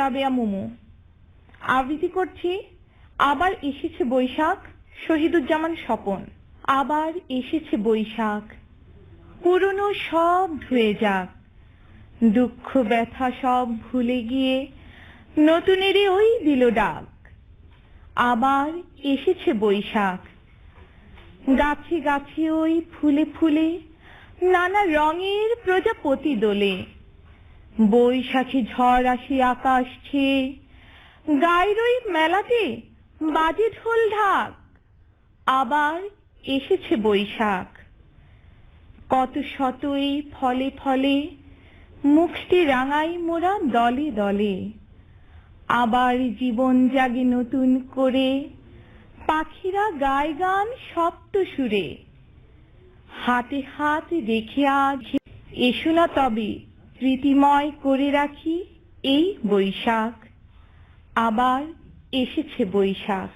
রাবেয়া মুমু। আবৃত্তি করছি আবার এসেছে বৈশাখ, শহীদুজ্জামান স্বপন। আবার এসেছে বৈশাখ, পুরনো সব ধুয়ে যাক, দুঃখ ব্যথা সব ভুলে গিয়ে নতুনেরই ওই দিল ডাক। আবার এসেছে বৈশাখ, গাছে গাছে ওই ফুলে ফুলে নানা রঙের প্রজাপতি দোলে। বৈশাখী ঝড় আসি আকাশ ছেয়ে, গায়ের ওই মেলাতে বাজে ঢোল ঢাক। আবার এসেছে বৈশাখ, কত শত এই ফলে ফলে মুখটি রাঙাই মোরা দলে দলে। আবার জীবন জাগে নতুন করে, পাখিরা গায় গান সপ্ত সুরে। হাতে হাত রেখে আজ এসো না তবে স্মৃতিময় করে রাখি এই বৈশাখ। আবার এসেছে বৈশাখ।